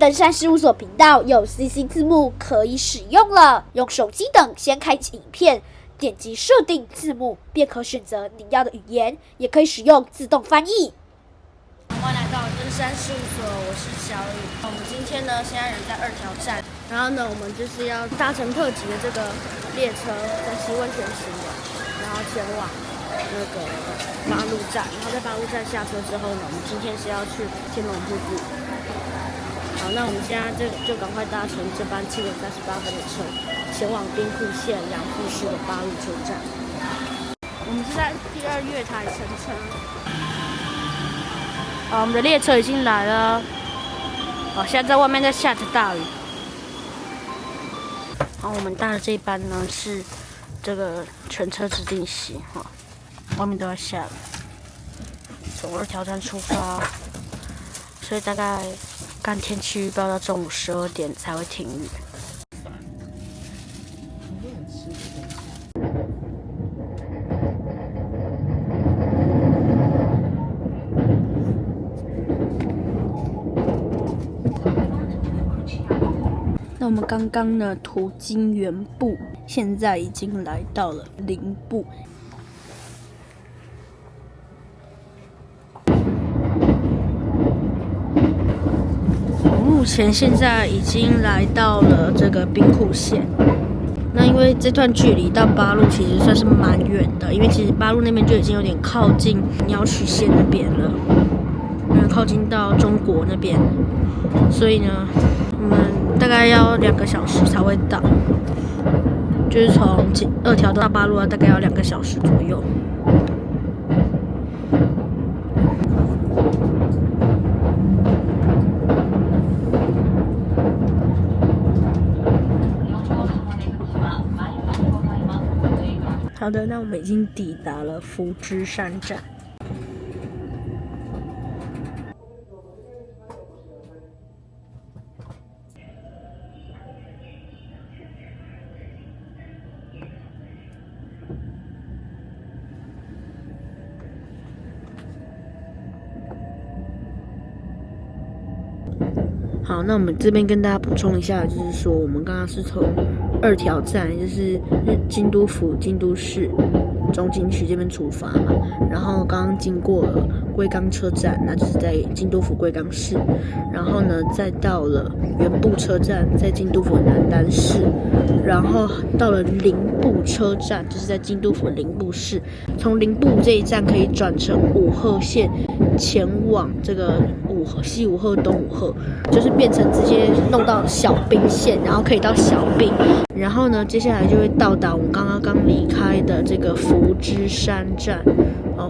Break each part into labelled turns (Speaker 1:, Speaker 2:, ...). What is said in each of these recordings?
Speaker 1: 登山事务所频道有 CC 字幕可以使用了，用手机等先开启影片，点击设定字幕，便可选择您要的语言，也可以使用自动翻译。
Speaker 2: 欢迎来到登山事务所，我是小雨。我们今天呢，现在人在2条站，然后呢，我们就是要搭乘特急的这个列车，在西温泉行的，然后前往那个八路站，然后在八路站下车之后呢，我们今天是要去天龙瀑布。好，那我们现在就赶快搭乘这班7点38分的车，前往兵库县养父市的八路车站。我们是在第2月台乘车。好，我们的列车已经来了。好，现在在外面在下着大雨。好，我们搭的这一班呢是这个全车指定席，哈，外面都要下了。从2条站出发，所以大概看天气预报到中午12点才会停雨。那我们刚刚呢途经原部，现在已经来到了林部。目前现在已经来到了这个兵库县。那因为这段距离到八路其实算是蛮远的，因为其实八路那边就已经有点靠近鸟取县那边了，靠近到中国那边，所以呢，我们大概要2个小时才会到，就是从2条到八路大概要2个小时左右。好的，那我们已经抵达了福知山站。好，那我们这边跟大家补充一下，就是说我们刚刚是从2条站，就是京都府京都市中津区这边出发嘛，然后刚刚经过了龟冈车站，那就是在京都府龟冈市，然后呢再到了原部车站，在京都府南丹市，然后到了林部车站，就是在京都府林部市。从林部这一站可以转乘五鹤线前往这个西五鹤、东五鹤，就是变成直接弄到小滨线，然后可以到小滨，然后呢，接下来就会到达我们刚离开的这个福知山站。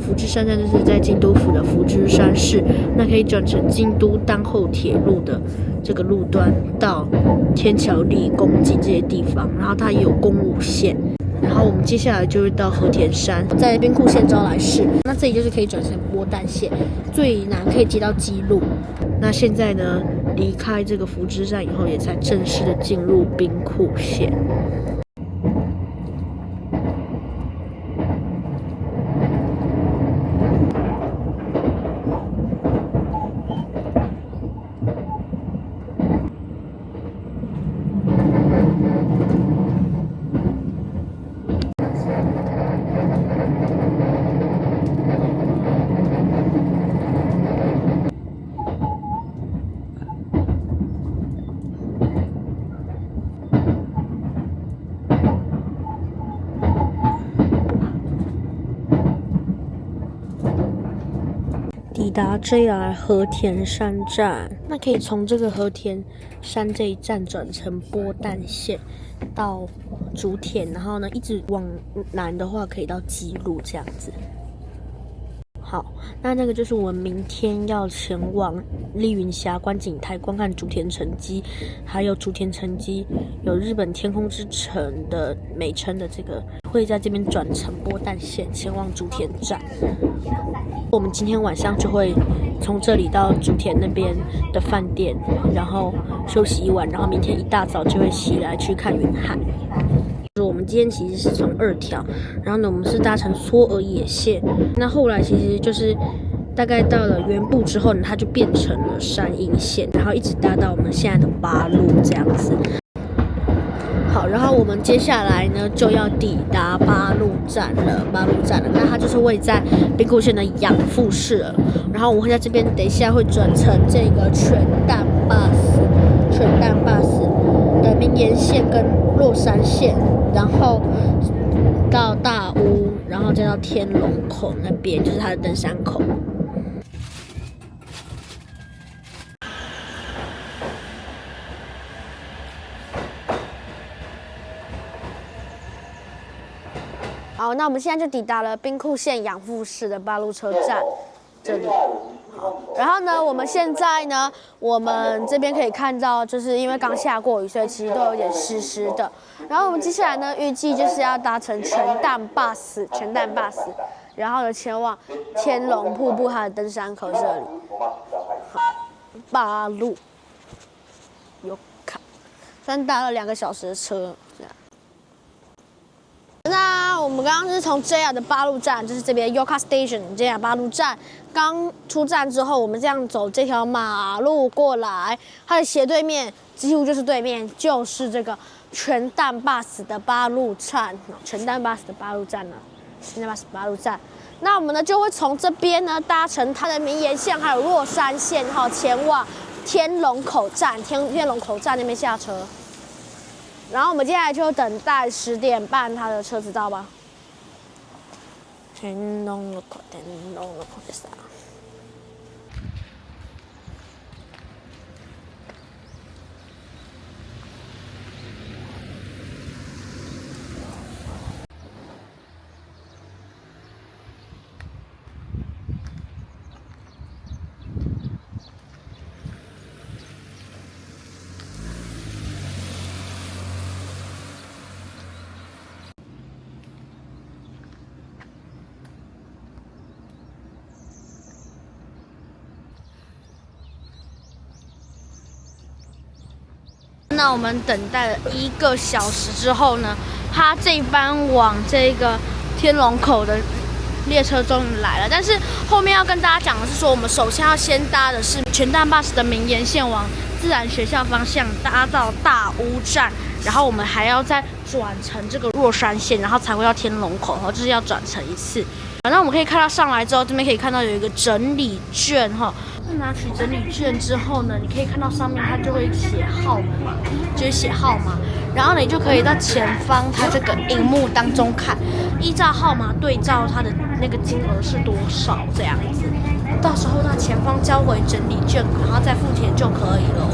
Speaker 2: 福知山站就是在京都府的福知山市，那可以转乘京都丹后铁路的这个路段到天桥立、宫津这些地方，然后它也有公务线。然后我们接下来就会到和田山，在兵库县招来市，那这里就是可以转乘波丹线，最南可以接到基路。那现在呢，离开这个福知站以后，也才正式的进入兵库县。抵达 JR 和田山站，那可以从这个和田山这一站转乘波丹线到竹田，然后呢一直往南的话可以到基路这样子。好，那个就是我们明天要前往丽云峡观景台观看竹田城基，还有竹田城基有日本天空之城的美称的这个，会在这边转乘波丹线前往竹田站。我们今天晚上就会从这里到竹田那边的饭店，然后休息一晚，然后明天一大早就会起来去看云海。我们今天其实是从2条，然后呢，我们是搭乘嵯峨野线。那后来其实就是大概到了原部之后呢，它就变成了山阴线，然后一直搭到我们现在的八路这样子。好，然后我们接下来呢就要抵达八路站了。那它就是位在兵库县的养父市了。然后我们会在这边，等一下会转乘这个全淡 bus 的名岩线跟落山线，然后到大屋，然后再到天龙口那边，就是它的登山口。好，那我们现在就抵达了兵库县养父市的八路车站这里。好，然后呢，我们现在呢，我们这边可以看到，就是因为刚下过雨，所以其实都有点湿湿的。然后我们接下来呢，预计就是要搭乘全淡 bus， 然后呢前往天龙瀑布它的登山口这里。好，八路有卡，虽然搭了2个小时的车，这样。那我们刚刚是从 JR 的八路站，就是这边 Yoka Station JR 八路站刚出站之后，我们这样走这条马路过来，它的斜对面几乎就是对面，就是这个全淡 bus 的八路站，全淡 bus 的八路站了，全淡 bus 八路站。那我们呢就会从这边呢搭乘它的名岩线还有落山线，前往天龙口站，天龙口站那边下车。然后我们接下来就等待10点半他的车子到吧。天龙口です。那我们等待了1个小时之后呢，它这一班往这个天龙口的列车终于来了。但是后面要跟大家讲的是说，我们首先要先搭的是全淡 bus 的名岩线往自然学校方向搭到大屋站，然后我们还要再转乘这个落山线，然后才会到天龙口，然后就是要转乘一次。那我们可以看到上来之后，这边可以看到有一个整理券哈。拿取整理券之后呢，你可以看到上面它就会写号码，就是写号码，然后你就可以到前方它这个荧幕当中看，依照号码对照它的那个金额是多少这样子，到时候到前方交回整理券，然后再付钱就可以了。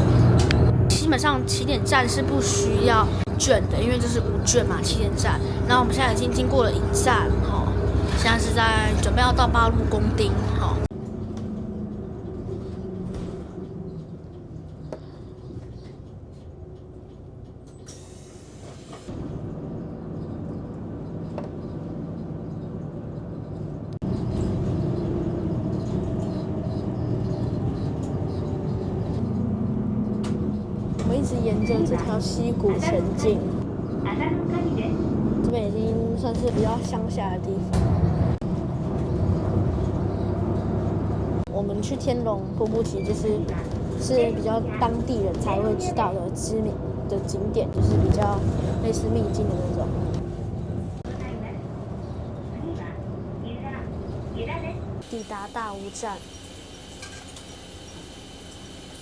Speaker 2: 基本上起点站是不需要券的，因为这是无券嘛，起点站。那我们现在已经经过了1站哈，现在是在准备要到八路公町哈。我们一直沿着这条溪谷前进，这边已经算是比较乡下的地方。我们去天龙瀑布其实是比较当地人才会知道的知名的景点，就是比较类似秘境的那种。抵达大屋站。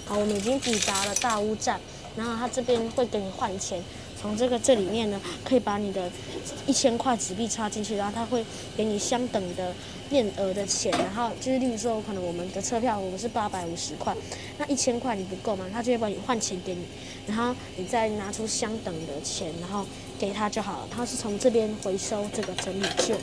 Speaker 2: 好，我们已经抵达了大屋站，然后他这边会给你换钱，从这里面呢，可以把你的1000块纸币插进去，然后他会给你相等的面额的钱，然后就是例如说，可能我们的车票我们是850块，那1000块你不够嘛，他就会帮你换钱给你，然后你再拿出相等的钱，然后给他就好了，他是从这边回收这个整理券。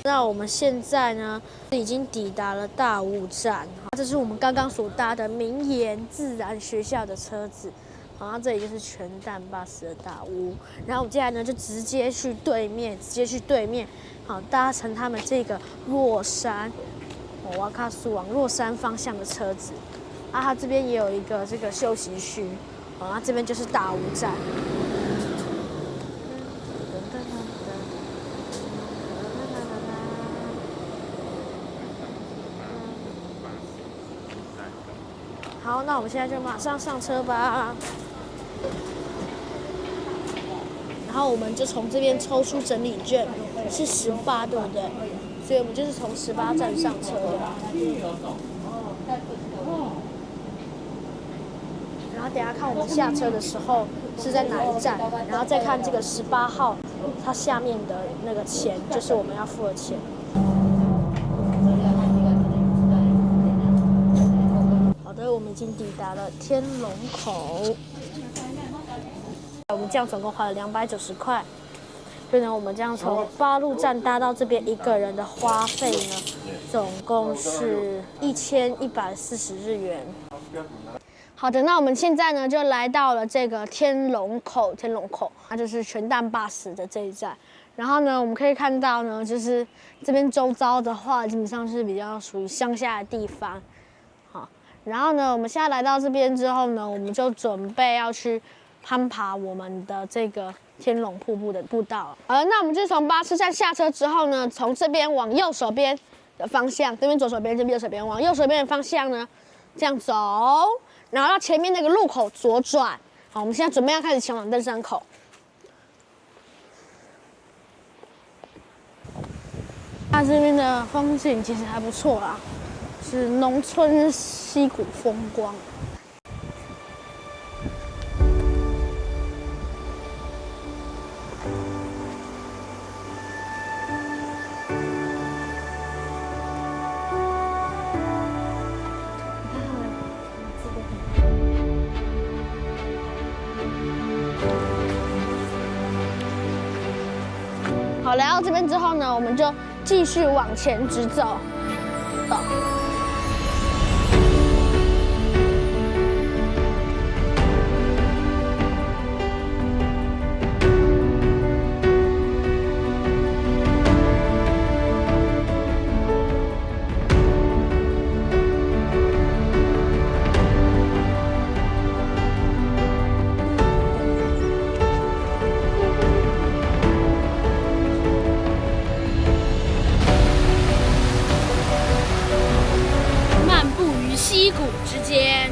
Speaker 2: 那我们现在呢，已经抵达了大屋站，这是我们刚刚所搭的名岩自然学校的车子，然后这里就是全淡 bus 的大屋，然后我们接下来呢就直接去对面，好搭乘他们这个落山，瓦卡苏往落山方向的车子，啊，它这边也有一个这个休息区，好，那这边就是大屋站。
Speaker 3: 好，那我们现在就马上上车吧。然后我们就从这边抽出整理券，是18，对不对？所以我们就是从18站上车的。然后等一下看我们下车的时候是在哪一站，然后再看这个18号，它下面的那个钱就是我们要付的钱。好的，我们已经抵达了天龙口。我们这样总共花了290块，所以呢，我们这样从八路站搭到这边，一个人的花费呢，总共是1140日元。好的，那我们现在呢就来到了这个天龙口，它就是全蛋 bus 的这一站。然后呢，我们可以看到呢，就是这边周遭的话，基本上是比较属于乡下的地方。好，然后呢，我们现在来到这边之后呢，我们就准备要去攀爬我们的这个天龙瀑布的步道。那我们就从巴士站下车之后呢，从这边往右手边的方向，这边左手边，这边右手边，往右手边的方向呢，这样走，然后到前面那个路口左转。好，我们现在准备要开始前往登山口。它这边的风景其实还不错啦，是农村溪谷风光。好，来到这边之后呢，我们就继续往前直走。
Speaker 1: 溪谷之间。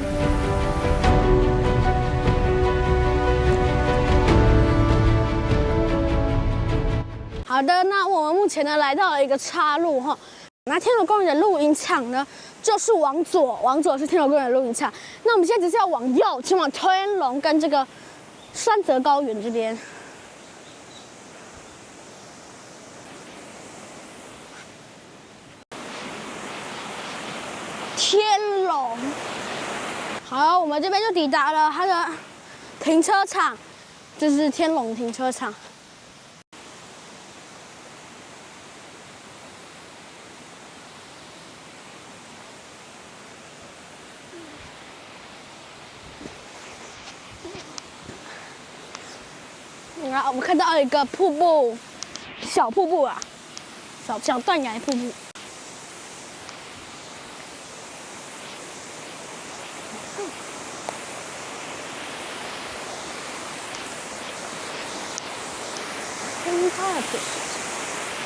Speaker 3: 好的，那我们目前呢来到了一个岔路哈。那天龙公园的露营场呢，就是往左是天龙公园的露营场。那我们现在只是要往右，前往天龙跟这个山泽高原这边。天龙，好，我们这边就抵达了它的停车场，这是天龙停车场。然后我们看到一个瀑布，小瀑布啊，小断崖瀑布。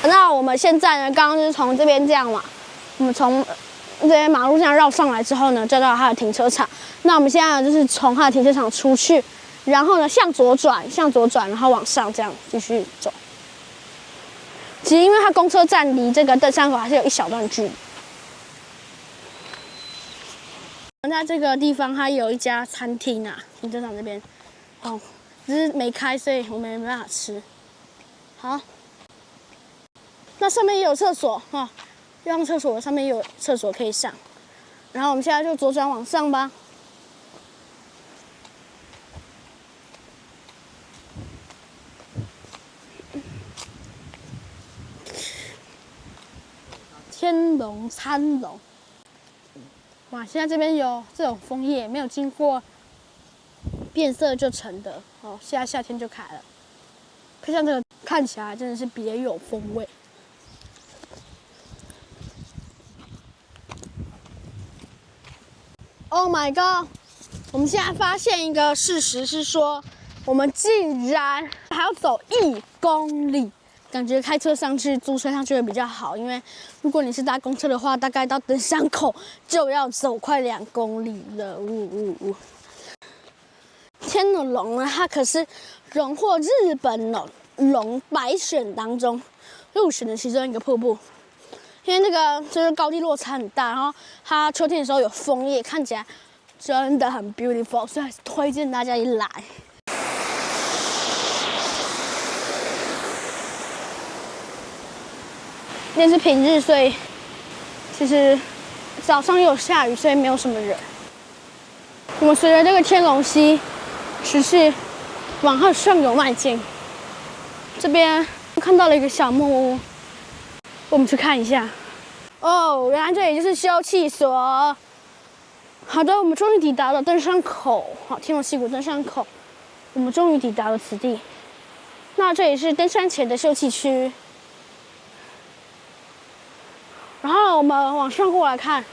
Speaker 3: 那我们现在呢，刚刚就是从这边这样嘛，我们从这边马路这样绕上来之后呢，就到它的停车场。那我们现在就是从它的停车场出去，然后呢向左转，然后往上这样继续走。其实因为它公车站离这个登山口还是有一小段距离。在这个地方，它有一家餐厅啊，停车场这边，哦，只是没开，所以我们没办法吃。好，那上面也有厕所哈，上厕所上面也有厕所可以上。然后我们现在就左转往上吧。天龙参龙，哇！现在这边有这种枫叶，没有经过变色就成的哦，现在夏天就开了。可像这个看起来真的是别有风味。Oh my god！ 我们现在发现一个事实是说，我们竟然还要走1公里，感觉开车上去、租车上去会比较好，因为如果你是搭公车的话，大概到登山口就要走快2公里了。天龙呢，它可是荣获日本龙百选当中入选的其中一个瀑布，因为那个就是高低落差很大，然后它秋天的时候有枫叶，看起来真的很 beautiful， 所以还是推荐大家一来。今天是平日，所以其实早上有下雨，所以没有什么人。我们随着这个天龙溪持续往上游迈进，这边看到了一个小木屋，我们去看一下。哦，原来这里就是休憩所。好的，我们终于抵达了登山口，好，天龙溪谷登山口，我们终于抵达了此地。那这里是登山前的休憩区。然后我们往上过来看，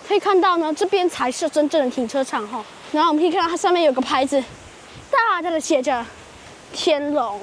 Speaker 3: 可以看到呢，这边才是真正的停车场哈。然后我们可以看到它上面有个牌子，大大的写着“天龙”。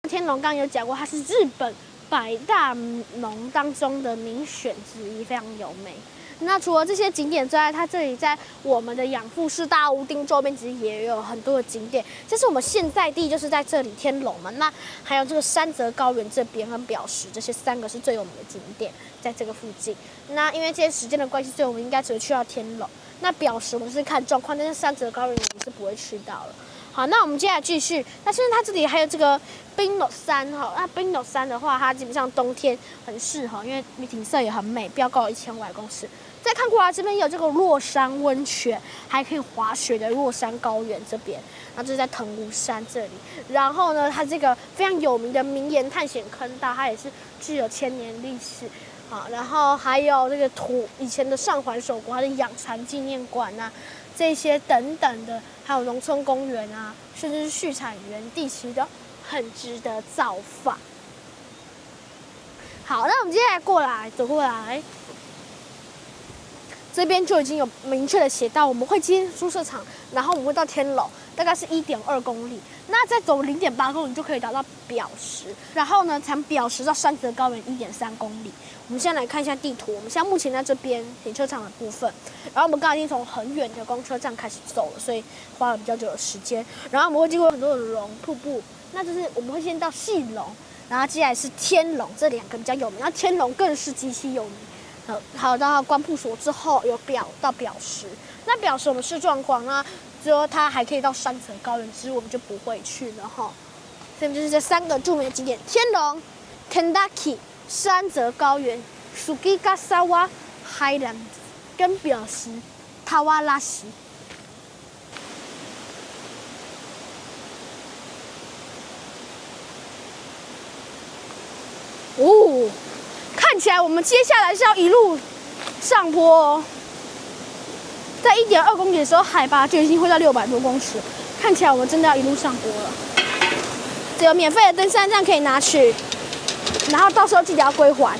Speaker 3: 天龙刚刚有讲过，它是日本百大龙当中的名选之一，非常优美。那除了这些景点之外，它这里在我们的养父市大屋町周边其实也有很多的景点。这是我们现在地就是在这里天龙嘛，那还有这个山泽高原这边跟表石，这些3个是最有名的景点，在这个附近。那因为今天时间的关系，所以我们应该只会去到天龙。那表石我们是看状况，但是山泽高原我们是不会去到了。好，那我们接下来继续。那现在它这里还有这个冰斗山哈，那冰斗山的话，它基本上冬天很适合，因为景色也很美，标高1500公尺。再看过来，这边有这个落山温泉，还可以滑雪的落山高原这边，然后这是在藤湖山这里。然后呢，它这个非常有名的名岩探险坑道，它也是具有1000年历史。好，然后还有这个以前的上环守国，它的养蚕纪念馆啊，这些等等的，还有农村公园啊，甚至是畜产园地，其实都很值得造访。好，那我们接下来走过来。这边就已经有明确的写到，我们会经宿舍场，然后我们会到天龙，大概是1.2公里。那再走0.8公里就可以达到表石，然后呢，从表石到山泽高原1.3公里。我们先来看一下地图，我们现在目前在这边停车场的部分，然后我们刚才已经从很远的公车站开始走了，所以花了比较久的时间。然后我们会经过很多的龙瀑布，那就是我们会先到细龙，然后接下来是天龙，这2个比较有名，那天龙更是极其有名。还有到关瀑所之后有到表石，那表石我们是状况，那之后它还可以到山泽高原，只是我们就不会去了哈。所以就是这3个著名的景点：天龙、Kendaki、山泽高原、Sugigasawa Highlands 跟表石、Tawarashi。哦。看起来我们接下来是要一路上坡哦，在1.2公里的时候，海拔就已经会到600多公尺。看起来我们真的要一路上坡了。只有免费的登山杖可以拿去，然后到时候记得要归还。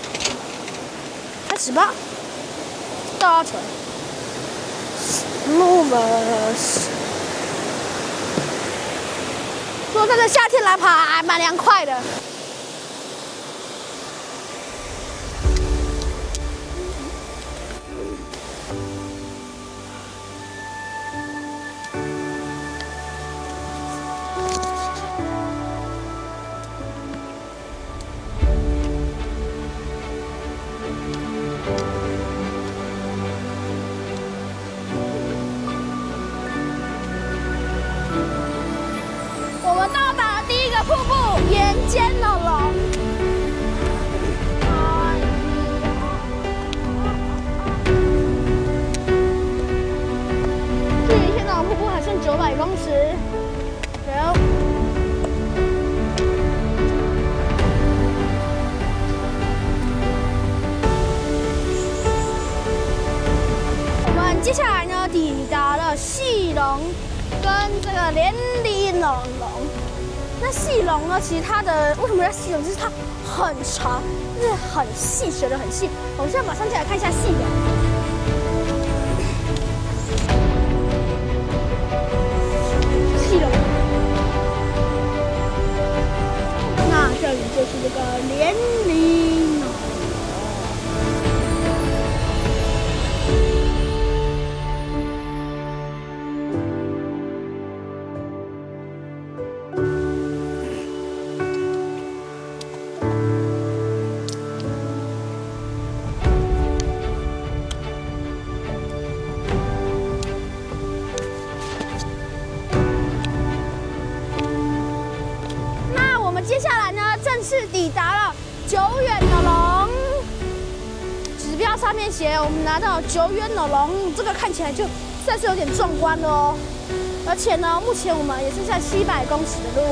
Speaker 3: 开始吧，大船。说这个夏天来爬还蛮凉快的。瀑布岩间的龙，距离现在的瀑布还剩900公尺。我们接下来呢，抵达了细龙跟这个连理龙。那细龙呢？其实它的为什么叫细龙？就是它很长，就是很细，学得很细。我们现在马上就来看一下细龙。细龙，式抵达了久远的龙。指标上面写我们拿到久远的龙，这个看起来就算是有点壮观了哦。而且呢，目前我们也剩下700公尺的路。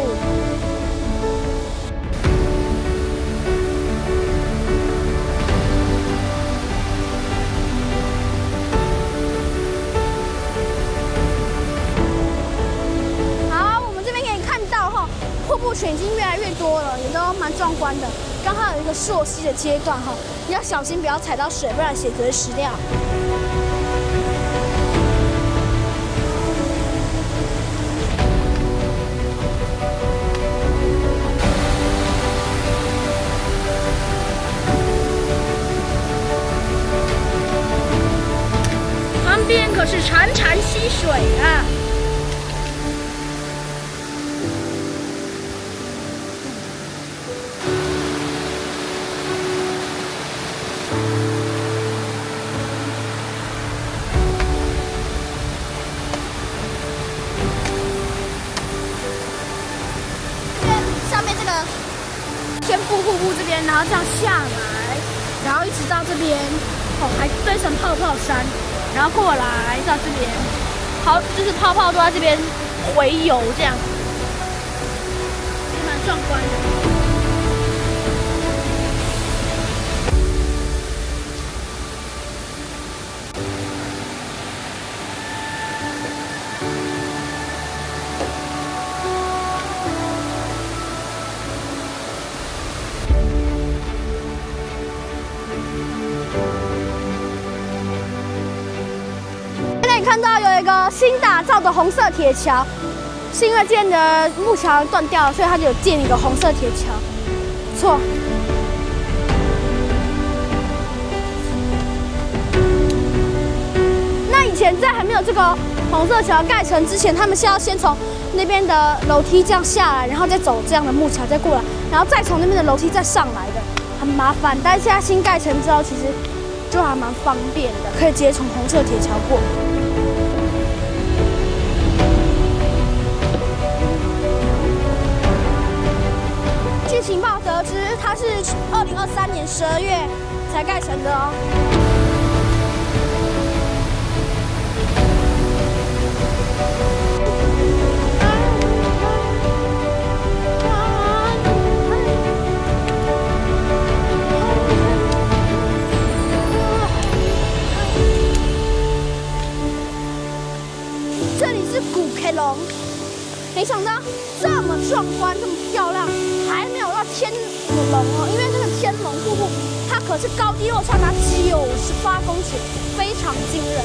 Speaker 3: 瀑布群已经越来越多了，也都蛮壮观的。刚好有一个溯溪的阶段哈，你要小心不要踩到水，不然鞋子会湿掉。
Speaker 1: 旁边可是潺潺溪水啊！天瀑布这边，然后这样下来，然后一直到这边，哦，还堆成泡泡山，然后过来到这边，好，就是泡泡都在这边回游，这样，也蛮壮观的。看到有一个新打造的红色铁桥，是因为之前的木桥断掉了，所以它就有建一个红色铁桥。不错。那以前在还没有这个红色桥盖成之前，他们是要先从那边的楼梯这样下来，然后再走这样的木桥再过来，然后再从那边的楼梯再上来的，很麻烦。但是现在新盖成之后，其实就还蛮方便的，可以直接从红色铁桥过。据情报得知，它是2023年12月才盖成的哦。这里是古培龙，没想到这么壮观，这么漂亮，还没有到天龙哦，因为这个天龙瀑布它可是高低落差达98公尺，非常惊人。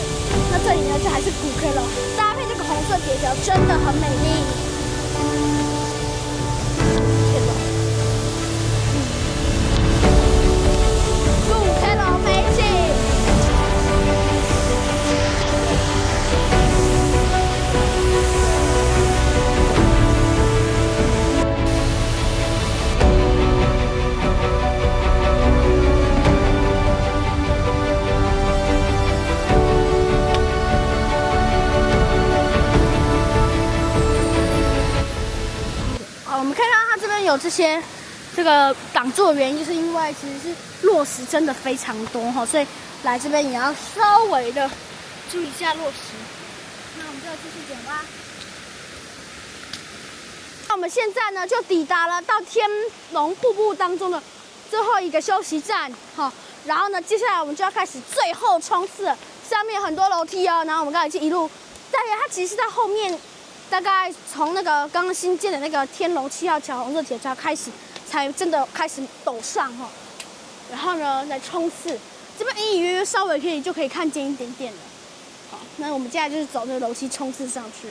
Speaker 1: 那这里呢，这还是古培龙，搭配这个红色铁桥，真的很美丽。古培龙美景。我们看到它这边有这个挡住的原因，就是因为其实是落石真的非常多哈，所以来这边也要稍微的注意一下落石。那我们就继续捡吧。那我们现在呢就抵达了到天龙瀑布当中的最后一个休息站哈，然后呢接下来我们就要开始最后冲刺了，下面很多楼梯哦，然后我们刚才就一路，大概它其实是在后面。大概从那个刚刚新建的那个天龙7号桥红色铁桥开始，才真的开始陡上哈。然后呢，来冲刺，这边隐隐约约稍微就可以看见一点点了。好，那我们接下来就是走这个楼梯冲刺上去，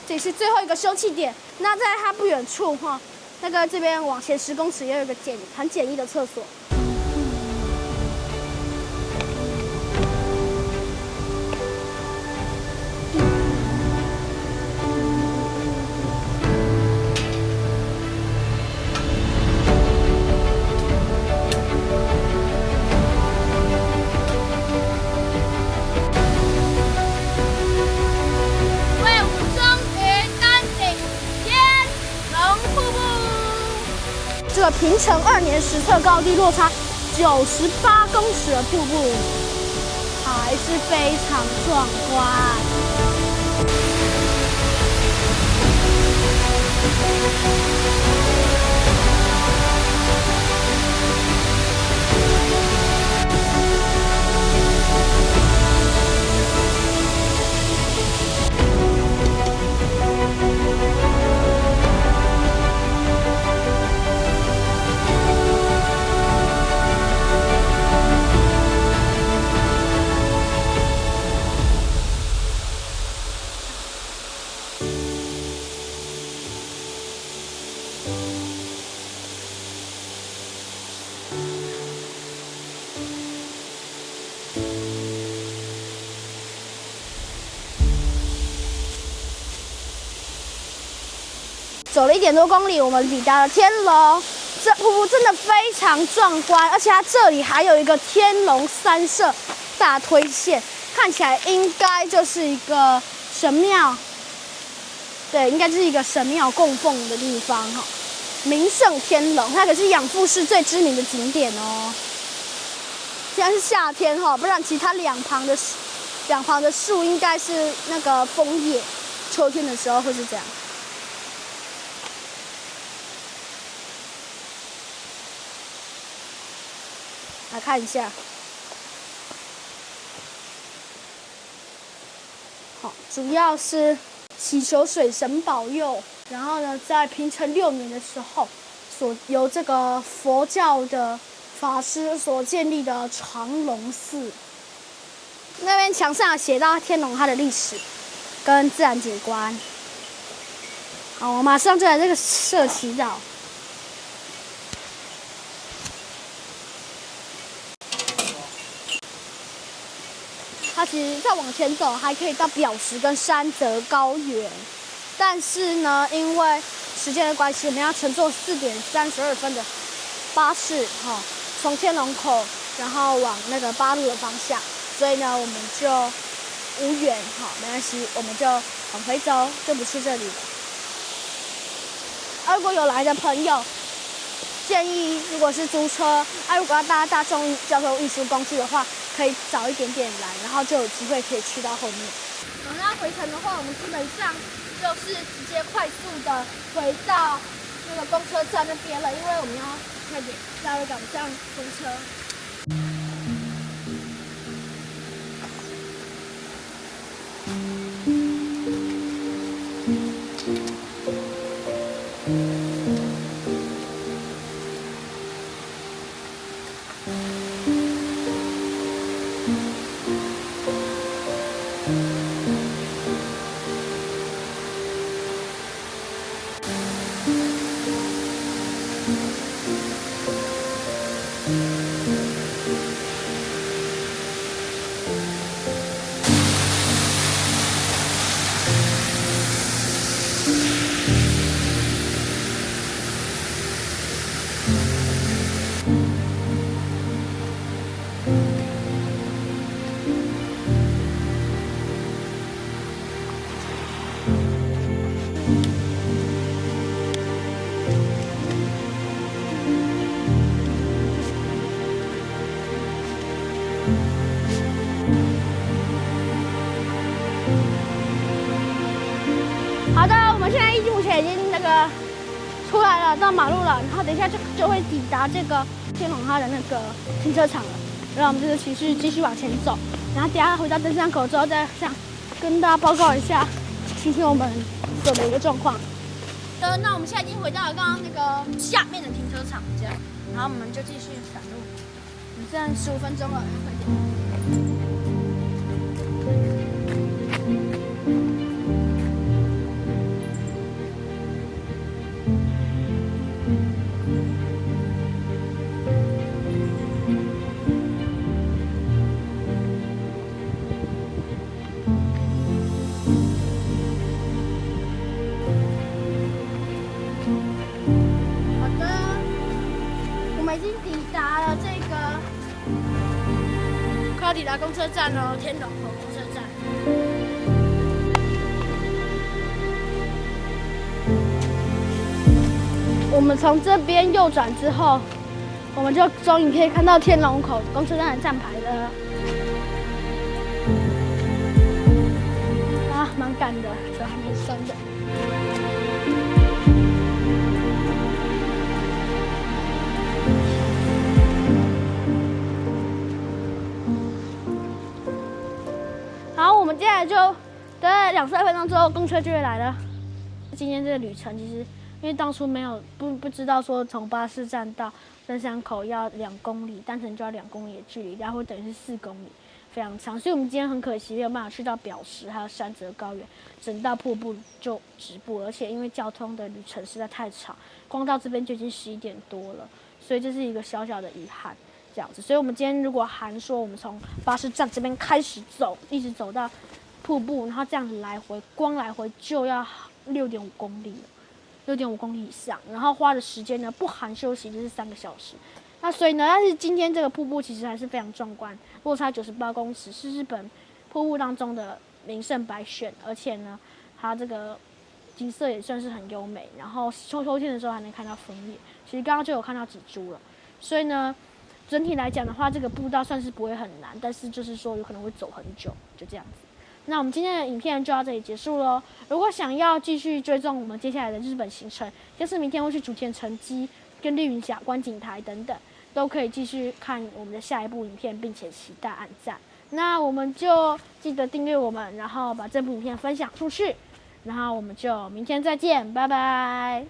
Speaker 1: 这里是最后一个休憩点。那在它不远处哈，那个这边往前10公尺也有一个很简易的厕所。
Speaker 3: 个平成2年实测高低落差98公尺的瀑布，还是非常壮观。走了1点多公里，我们抵达了天龙。这瀑布真的非常壮观，而且它这里还有一个天龙三社大推线，看起来应该就是一个神庙。对，应该就是一个神庙供奉的地方哈。名胜天龙，它可是养父市最知名的景点哦。现在是夏天哈，不然其他两旁的树应该是那个枫叶，秋天的时候会是这样。来看一下，好，主要是祈求水神保佑。然后呢，在平成6年的时候，由这个佛教的法师所建立的长隆寺，那边墙上写到天龙它的历史跟自然景观。好，我马上就来这个社祈祷。它其实再往前走，还可以到表石跟山泽高原，但是呢，因为时间的关系，我们要乘坐4点32分的巴士，从天龙口，然后往那个八路的方向，所以呢，我们就无缘，没关系，我们就往回走，就不去这里了。如果有来的朋友，建议如果是租车，如果要搭大众交通运输工具的话，可以早一点点来，然后就有机会可以去到后面。那回程的话，我们基本上就是直接快速的回到那个公车站那边了，因为我们要快点才会赶上公车。好的，我们现在目前已经那个出来了，到马路了，然后等一下就会抵达这个天龙它的那个停车场了。然后我们这个继续往前走，然后等一下回到登山口之后再跟大家报告一下今天我们走的一个状况。那我们现在已经回到了刚刚那个下面的停车场，这样，然后我们就继续赶路。我们现在15分钟了，要快点。已经抵达了这个，快要抵达公车站了，天龙口公车站。我们从这边右转之后，我们就终于可以看到天龙口公车站的站牌了。啊，蛮赶的，手还蛮酸的。好，我们接下来就大概2-3分钟之后，公车就会来了。今天这个旅程其实，因为当初没有不知道说从巴士站到登山口要2公里，单程就要2公里的距离，然后等于是4公里，非常长。所以我们今天很可惜没有办法去到表石还有山泽高原，整到瀑布就止步，而且因为交通的旅程实在太长，光到这边就已经11点多了，所以这是一个小小的遗憾。这样子，所以我们今天如果含说我们从巴士站这边开始走，一直走到瀑布，然后这样子来回，光来回就要6.5公里了，6.5公里以上，然后花的时间呢，不含休息就是3个小时。那所以呢，但是今天这个瀑布其实还是非常壮观，落差98公尺，是日本瀑布当中的名胜百选，而且呢，它这个景色也算是很优美。然后秋天的时候还能看到枫叶，其实刚刚就有看到几株了，所以呢。整体来讲的话，这个步道算是不会很难，但是就是说有可能会走很久，就这样子。那我们今天的影片就到这里结束咯。如果想要继续追踪我们接下来的日本行程，像是明天会去竹田城基、跟丽云峡观景台等等，都可以继续看我们的下一部影片，并且期待按赞。那我们就记得订阅我们，然后把这部影片分享出去，然后我们就明天再见，拜拜。